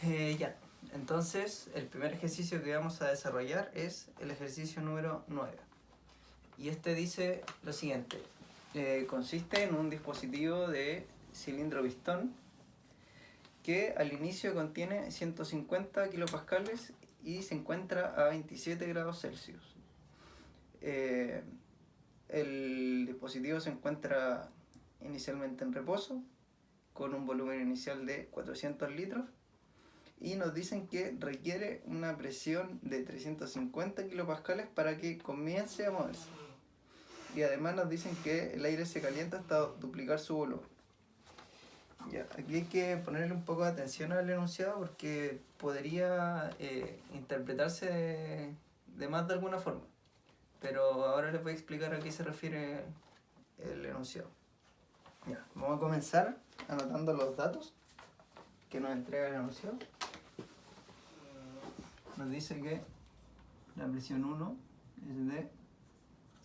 Ya, entonces el primer ejercicio que vamos a desarrollar es el ejercicio número 9. Y este dice lo siguiente. Consiste en un dispositivo de cilindro pistón que al inicio contiene 150 kilopascales y se encuentra a 27 grados Celsius. El dispositivo se encuentra inicialmente en reposo con un volumen inicial de 400 litros y nos dicen que requiere una presión de 350 kilopascales para que comience a moverse. Y además nos dicen que el aire se calienta hasta duplicar su volumen. Ya, aquí hay que ponerle un poco de atención al enunciado porque podría interpretarse de más de alguna forma. Pero ahora les voy a explicar a qué se refiere el enunciado. Ya, vamos a comenzar anotando los datos que nos entrega el enunciado. Nos dice que la presión 1 es de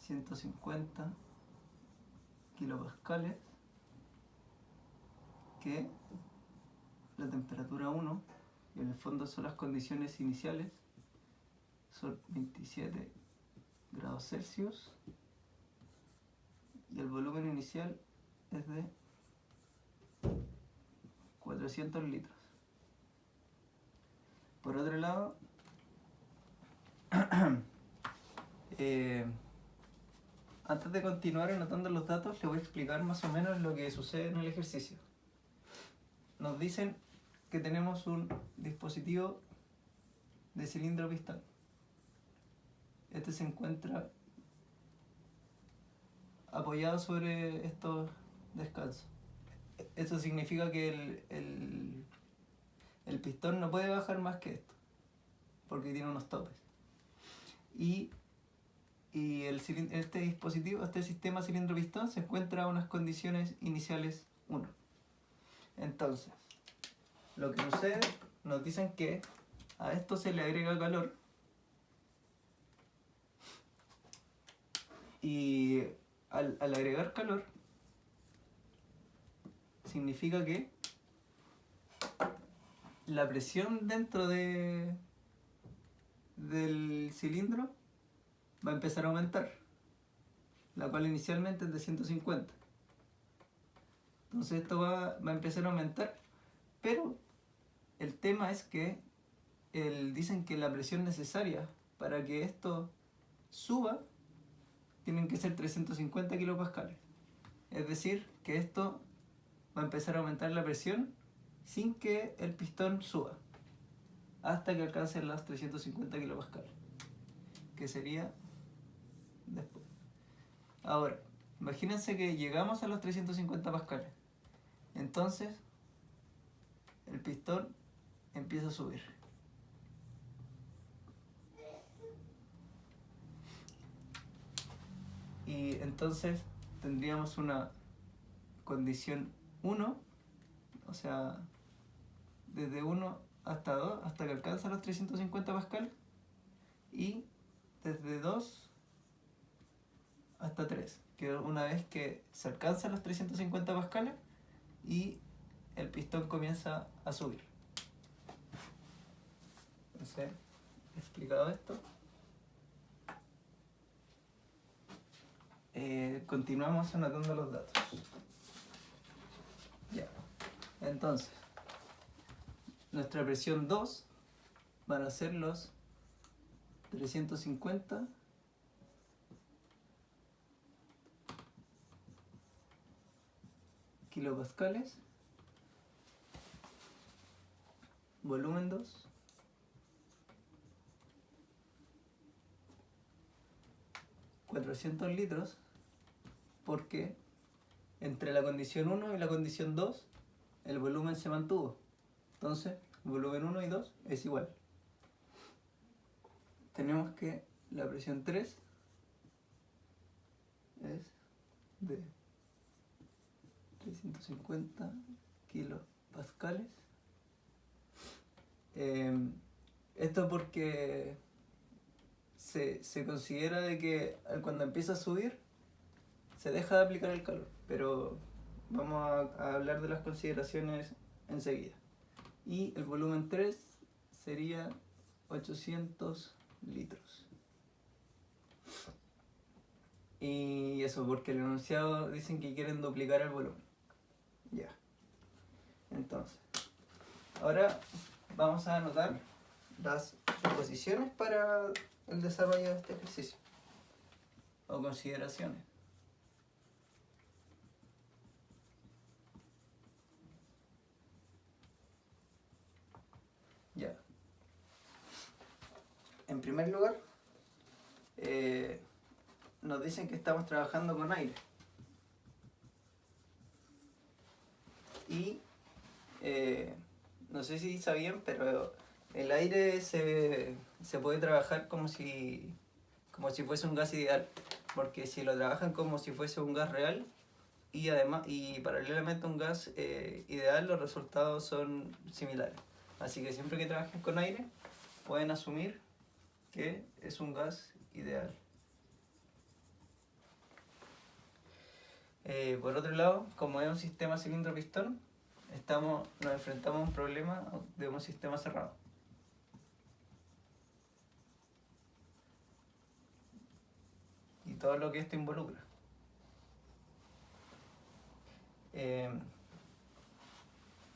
150 kilopascales, que la temperatura 1, y en el fondo son las condiciones iniciales, son 27 grados Celsius, y el volumen inicial es de 400 litros. Por otro lado, antes de continuar anotando los datos, les voy a explicar más o menos lo que sucede en el ejercicio. Nos dicen que tenemos un dispositivo de cilindro pistón. Este se encuentra apoyado sobre estos descansos. Eso significa que el pistón no puede bajar más que esto, porque tiene unos topes. Y este dispositivo, este sistema cilindro-pistón se encuentra a unas condiciones iniciales 1. Entonces, lo que sucede, nos dicen que a esto se le agrega calor y al agregar calor significa que la presión dentro del cilindro va a empezar a aumentar, la cual inicialmente es de 150. Entonces esto va a empezar a aumentar, pero el tema es que dicen que la presión necesaria para que esto suba tienen que ser 350 kilopascales. Es decir, que esto va a empezar a aumentar la presión sin que el pistón suba, hasta que alcance los 350 kilopascales, que sería después. Ahora, imagínense que llegamos a los 350 pascales. Entonces, el pistón empieza a subir. Y entonces tendríamos una condición 1, o sea, desde 1 hasta 2, hasta que alcanza los 350 pascales, y desde 2 hasta 3, que una vez que se alcanzan los 350 pascales y el pistón comienza a subir. Entonces, explicado esto, continuamos anotando los datos. Ya. Entonces, nuestra presión 2 van a ser los 350 kilopascales, volumen 2, $400 litros, porque entre la condición 1 y la condición 2 el volumen se mantuvo. Entonces, volumen 1 y 2 es igual. Tenemos que la presión 3 es de 350 kilopascales. Esto porque se considera de que cuando empieza a subir se deja de aplicar el calor, pero vamos a hablar de las consideraciones enseguida. y el volumen 3 sería 800 litros. Y eso porque el enunciado dicen que quieren duplicar el volumen. Ya. Entonces, ahora vamos a anotar las suposiciones para el desarrollo de este ejercicio o consideraciones. Ya. En primer lugar, nos dicen que estamos trabajando con aire. Y no sé si sabían, pero el aire se puede trabajar como si fuese un gas ideal. Porque si lo trabajan como si fuese un gas real y paralelamente un gas ideal, los resultados son similares. Así que siempre que trabajen con aire, pueden asumir que es un gas ideal. Por otro lado, como es un sistema cilindro-pistón, nos enfrentamos a un problema de un sistema cerrado. Y todo lo que esto involucra.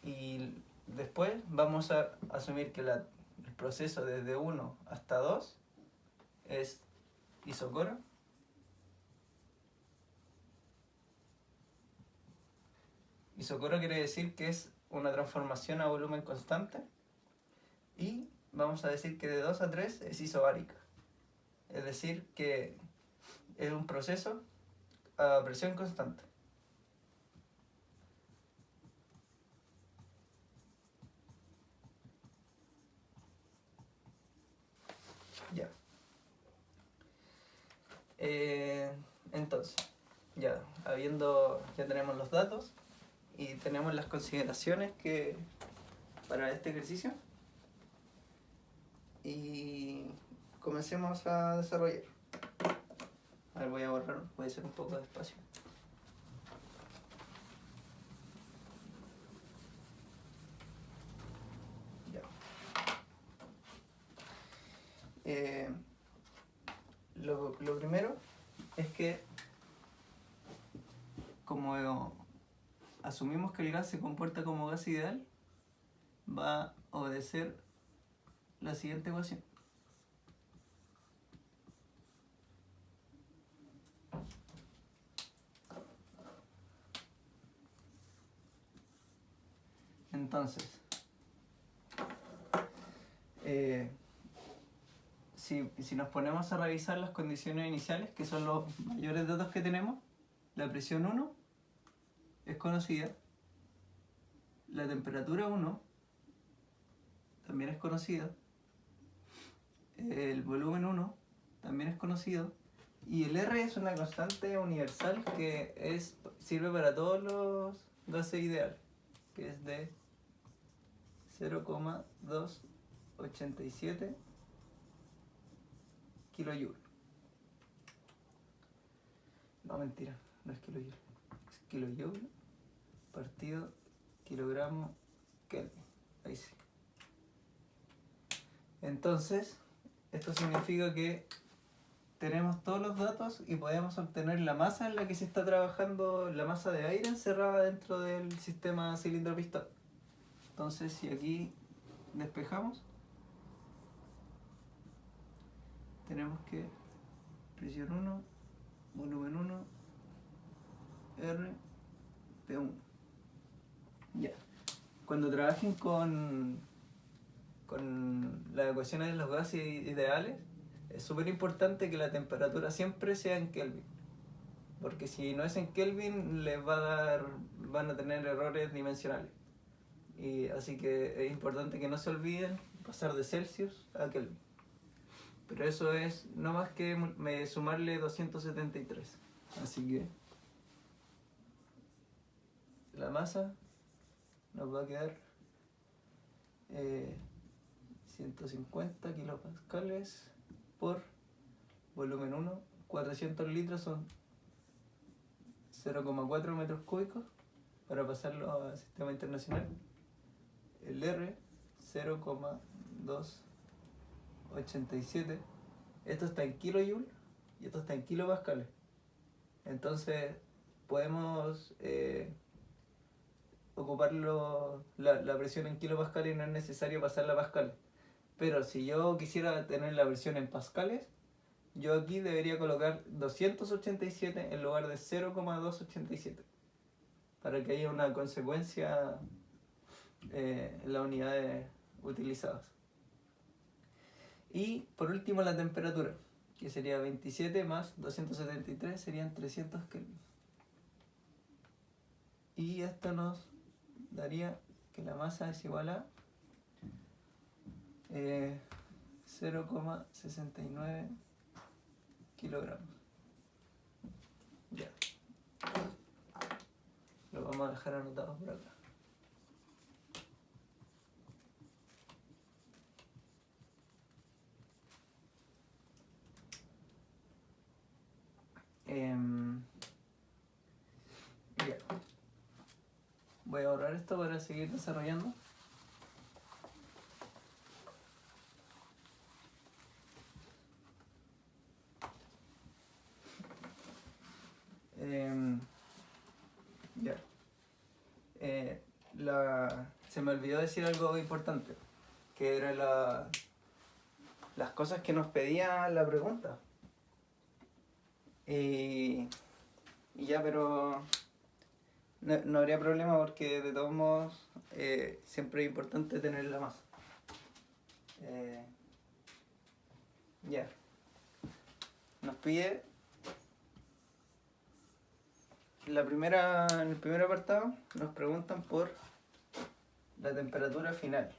Y después vamos a asumir que el proceso desde 1 hasta 2 es isocoro. Isocoro quiere decir que es una transformación a volumen constante. Y vamos a decir que de 2 a 3 es isobárica. Es decir, que es un proceso a presión constante. Ya. Entonces, ya tenemos los datos y tenemos las consideraciones para este ejercicio. Y comencemos a desarrollar. A ver, voy a borrar, voy a hacer un poco de espacio. Ya. Lo primero es que, como asumimos que el gas se comporta como gas ideal, va a obedecer la siguiente ecuación. Entonces, si nos ponemos a revisar las condiciones iniciales, que son los mayores datos que tenemos, la presión 1 es conocida, la temperatura 1 también es conocida, el volumen 1 también es conocido, y el R es una constante universal que sirve para todos los gases ideales, que es de 0,287 kilojoules. No, mentira, no es kilojoule. Es kilojoule partido kilogramo Kelvin. Ahí sí. Entonces, esto significa que tenemos todos los datos y podemos obtener la masa en la que se está trabajando, la masa de aire encerrada dentro del sistema cilindro-pistón. Entonces, si aquí despejamos, tenemos que presión 1, volumen 1, R, P1. Ya. Cuando trabajen con las ecuaciones de los gases ideales, es súper importante que la temperatura siempre sea en Kelvin. Porque si no es en Kelvin, van a tener errores dimensionales. Y así que es importante que no se olviden pasar de Celsius a Kelvin. Pero eso es no más que sumarle 273. Así que la masa nos va a quedar 150 kilopascales por volumen 1. 400 litros son 0,4 metros cúbicos para pasarlo al sistema internacional. El R 0,287. Esto está en kilojoule y esto está en kilopascales. Entonces podemos ocupar la presión en kilopascales y no es necesario pasarla a pascales. Pero si yo quisiera tener la presión en pascales, yo aquí debería colocar 287 en lugar de 0,287 para que haya una consecuencia en las unidades utilizadas. Y por último la temperatura, que sería 27 más 273 serían 300 Kelvin. Y esto nos daría que la masa es igual a 0,69 kilogramos. Ya. Lo vamos a dejar anotado por acá. Ya. Voy a borrar esto para seguir desarrollando. Ya. Se me olvidó decir algo importante, que era las cosas que nos pedía la pregunta. Y ya, pero no habría problema porque de todos modos siempre es importante tener la masa. Ya. Nos pide en el primer apartado nos preguntan por la temperatura final,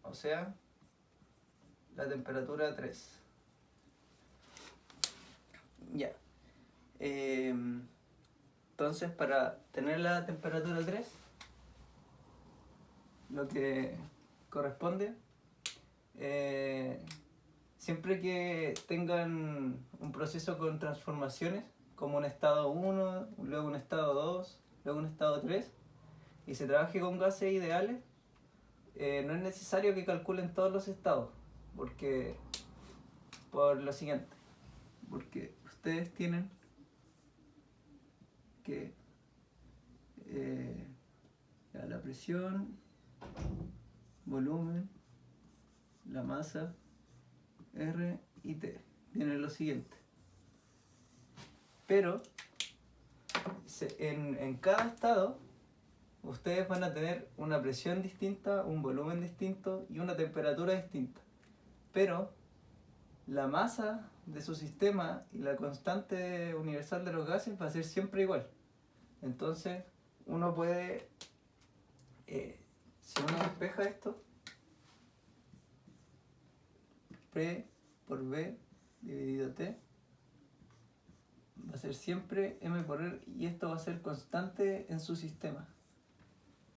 o sea, la temperatura 3. Ya. Entonces, para tener la temperatura 3, lo que corresponde, siempre que tengan un proceso con transformaciones, como un estado 1, luego un estado 2, luego un estado 3, y se trabaje con gases ideales, no es necesario que calculen todos los estados, por lo siguiente, porque ustedes tienen que la presión, volumen, la masa, R y T, tienen lo siguiente. Pero en cada estado ustedes van a tener una presión distinta, un volumen distinto y una temperatura distinta. Pero la masa de su sistema y la constante universal de los gases va a ser siempre igual. Entonces uno puede, si uno despeja esto, P por V dividido T va a ser siempre M por R y esto va a ser constante en su sistema.